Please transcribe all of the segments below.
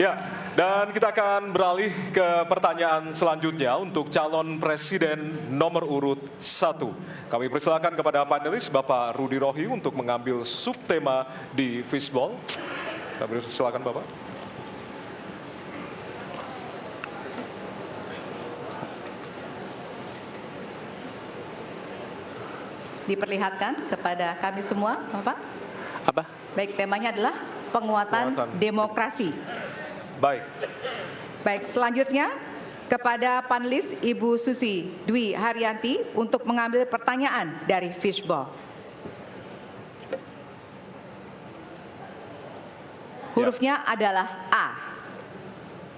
Ya, dan kita akan beralih ke pertanyaan selanjutnya untuk calon presiden nomor urut 1. Kami persilakan kepada panelis Bapak Rudy Rohi untuk mengambil subtema di fishball. Kami persilakan Bapak. Diperlihatkan kepada kami semua, Bapak. Apa? Baik, temanya adalah penguatan demokrasi. Baik, selanjutnya kepada panelis Ibu Susi Dwi Haryanti untuk mengambil pertanyaan dari fishball. Hurufnya adalah A.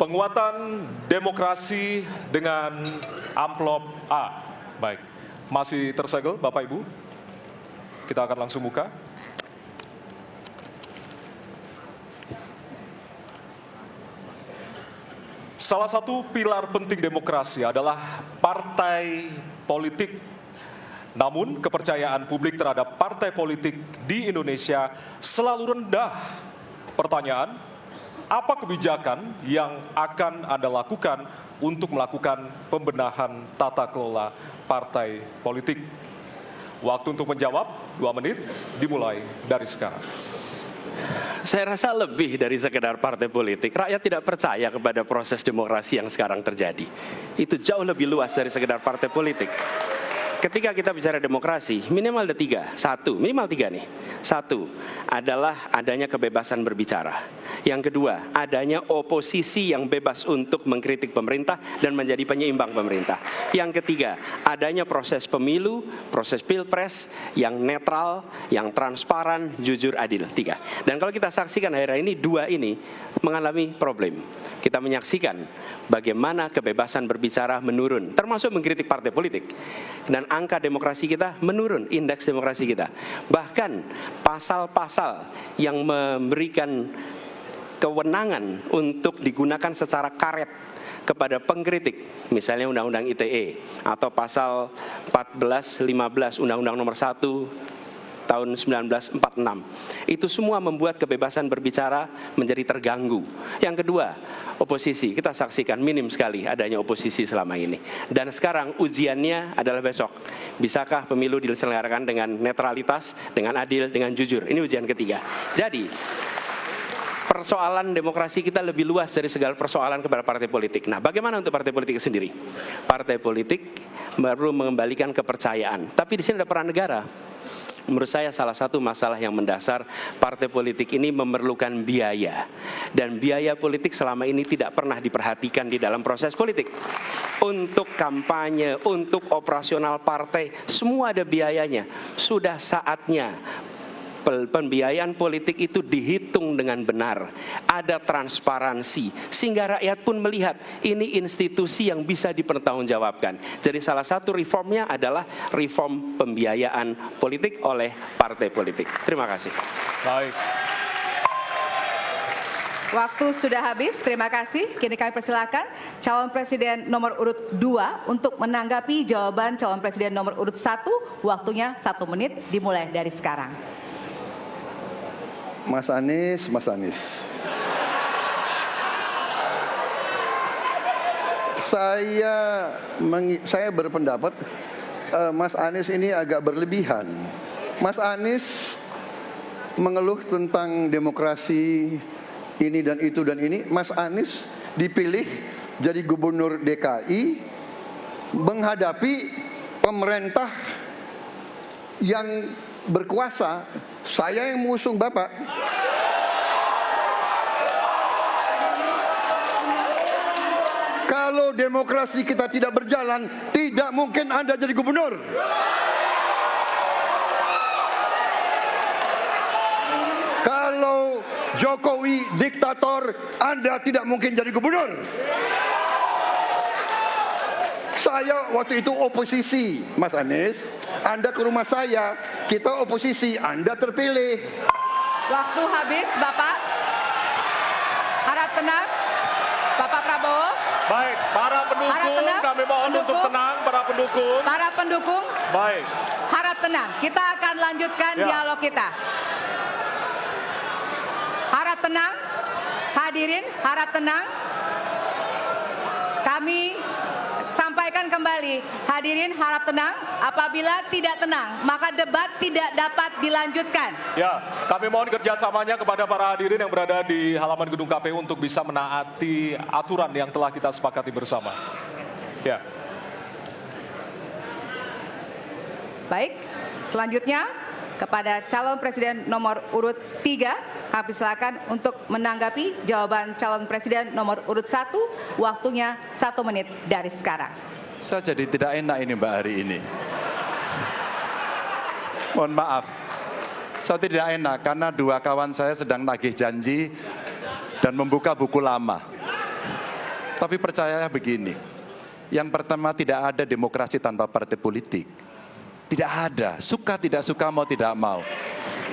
Penguatan demokrasi dengan amplop A. Baik, masih tersegel Bapak Ibu? Kita akan langsung buka. Salah satu pilar penting demokrasi adalah partai politik. Namun kepercayaan publik terhadap partai politik di Indonesia selalu rendah. Pertanyaan, apa kebijakan yang akan Anda lakukan untuk melakukan pembenahan tata kelola partai politik? Waktu untuk menjawab 2 menit dimulai dari sekarang. Saya rasa lebih dari sekedar partai politik. Rakyat tidak percaya kepada proses demokrasi yang sekarang terjadi. Itu jauh lebih luas dari sekedar partai politik. Ketika kita bicara demokrasi, minimal ada 3. Minimal 3 nih. 1 adalah adanya kebebasan berbicara. Yang kedua, adanya oposisi yang bebas untuk mengkritik pemerintah dan menjadi penyeimbang pemerintah. Yang ketiga, adanya proses pemilu, proses pilpres yang netral, yang transparan, jujur, adil. 3. Dan kalau kita saksikan akhir-akhir ini, 2 ini mengalami problem. Kita menyaksikan bagaimana kebebasan berbicara menurun, termasuk mengkritik partai politik. Dan angka demokrasi kita menurun, indeks demokrasi kita. Bahkan pasal-pasal yang memberikan kewenangan untuk digunakan secara karet kepada pengkritik, misalnya Undang-Undang ITE atau pasal 14, 15 Undang-Undang nomor 1 tahun 1946. Itu semua membuat kebebasan berbicara menjadi terganggu. Yang kedua, oposisi. Kita saksikan minim sekali adanya oposisi selama ini. Dan sekarang ujiannya adalah besok. Bisakah pemilu diselenggarakan dengan netralitas, dengan adil, dengan jujur? Ini ujian ketiga. Jadi, persoalan demokrasi kita lebih luas dari segala persoalan kepada partai politik. Nah, bagaimana untuk partai politik sendiri? Partai politik baru mengembalikan kepercayaan. Tapi di sini ada peran negara. Menurut saya salah satu masalah yang mendasar, partai politik ini memerlukan biaya. Dan biaya politik selama ini tidak pernah diperhatikan di dalam proses politik. Untuk kampanye, untuk operasional partai, semua ada biayanya. Sudah saatnya pembiayaan politik itu dihitung dengan benar, ada transparansi, sehingga rakyat pun melihat ini institusi yang bisa dipertanggungjawabkan. Jadi salah satu reformnya adalah reform pembiayaan politik oleh partai politik. Terima kasih. Baik. Waktu sudah habis, terima kasih. Kini kami persilakan calon presiden nomor urut 2 untuk menanggapi jawaban calon presiden nomor urut 1. Waktunya 1 menit dimulai dari sekarang. Mas Anies. Saya berpendapat Mas Anies ini agak berlebihan. Mas Anies mengeluh tentang demokrasi ini dan itu dan ini. Mas Anies dipilih jadi gubernur DKI menghadapi pemerintah yang berkuasa. Saya yang mengusung Bapak. Kalau demokrasi kita tidak berjalan, tidak mungkin Anda jadi gubernur. Kalau Jokowi diktator, Anda tidak mungkin jadi gubernur. Saya waktu itu oposisi, Mas Anies. Anda ke rumah saya, kita oposisi, Anda terpilih. Waktu habis, Bapak. Harap tenang, Bapak Prabowo. Baik, para pendukung, kami mohon untuk tenang, para pendukung. Para pendukung, baik. Harap tenang, kita akan lanjutkan dialog kita. Harap tenang. Hadirin harap tenang. Kami sampaikan kembali, hadirin harap tenang. Apabila tidak tenang, maka debat tidak dapat dilanjutkan. Ya, kami mohon kerjasamanya kepada para hadirin yang berada di halaman gedung KPU untuk bisa menaati aturan yang telah kita sepakati bersama. Ya. Baik, selanjutnya kepada calon presiden nomor urut 3, kami silakan untuk menanggapi jawaban calon presiden nomor urut 1, waktunya 1 menit dari sekarang. Saya jadi tidak enak ini Mbak hari ini. Mohon maaf, saya tidak enak karena dua kawan saya sedang nagih janji dan membuka buku lama. Tapi percaya begini, yang pertama tidak ada demokrasi tanpa partai politik. Tidak ada, suka tidak suka, mau tidak mau.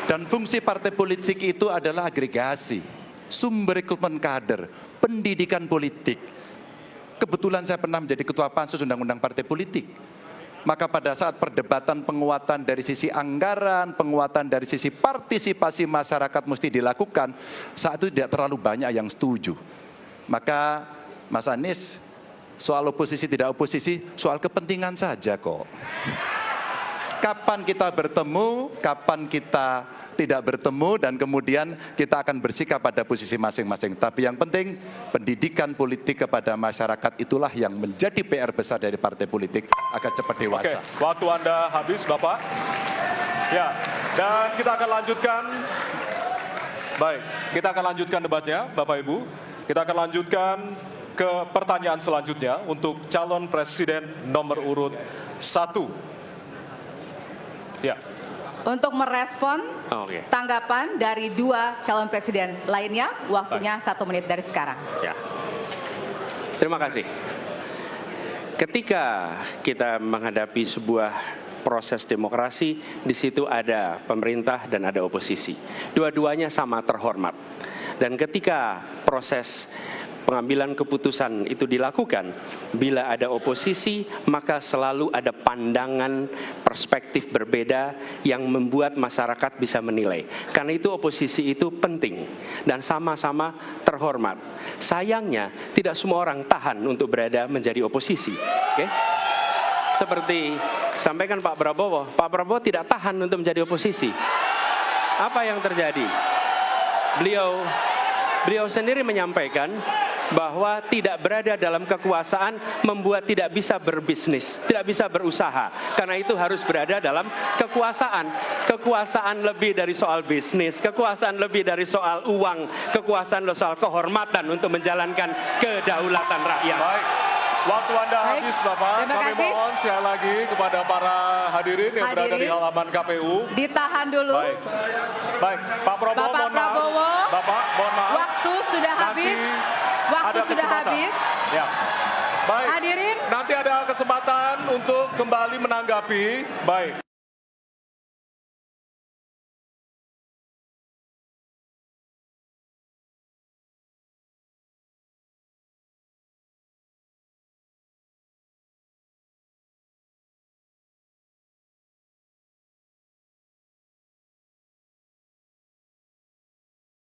Dan fungsi partai politik itu adalah agregasi, sumber rekrutmen kader, pendidikan politik. Kebetulan saya pernah menjadi ketua pansus undang-undang partai politik. Maka pada saat perdebatan penguatan dari sisi anggaran, penguatan dari sisi partisipasi masyarakat mesti dilakukan, saat itu tidak terlalu banyak yang setuju. Maka Mas Anies, soal oposisi tidak oposisi, soal kepentingan saja kok. Kapan kita bertemu, kapan kita tidak bertemu, dan kemudian kita akan bersikap pada posisi masing-masing. Tapi yang penting, pendidikan politik kepada masyarakat itulah yang menjadi PR besar dari partai politik agar cepat dewasa. Oke, waktu Anda habis, Bapak. Ya, dan kita akan lanjutkan. Baik, kita akan lanjutkan debatnya, Bapak Ibu. Kita akan lanjutkan ke pertanyaan selanjutnya untuk calon presiden nomor urut 1. Ya. Untuk merespon tanggapan dari dua calon presiden lainnya, waktunya 1 menit dari sekarang. Ya. Terima kasih. Ketika kita menghadapi sebuah proses demokrasi, di situ ada pemerintah dan ada oposisi. Dua-duanya sama terhormat. Dan ketika proses pengambilan keputusan itu dilakukan, bila ada oposisi, maka selalu ada pandangan perspektif berbeda yang membuat masyarakat bisa menilai. Karena itu oposisi itu penting dan sama-sama terhormat. Sayangnya tidak semua orang tahan untuk berada menjadi oposisi. Oke? Seperti sampaikan Pak Prabowo tidak tahan untuk menjadi oposisi. Apa yang terjadi? Beliau sendiri menyampaikan bahwa tidak berada dalam kekuasaan membuat tidak bisa berbisnis, tidak bisa berusaha. Karena itu harus berada dalam kekuasaan. Kekuasaan lebih dari soal bisnis, kekuasaan lebih dari soal uang, kekuasaan soal kehormatan untuk menjalankan kedaulatan rakyat. Baik, waktu Anda habis, Bapak. Kami mohon sekali lagi kepada para hadirin yang berada di halaman KPU. Ditahan dulu. Baik, Pak Prabowo, Bapak mohon maaf. Prabowo, Bapak, mohon maaf. Waktu sudah habis. Waktu sudah habis. Ya. Baik. Hadirin. Nanti ada kesempatan untuk kembali menanggapi. Baik.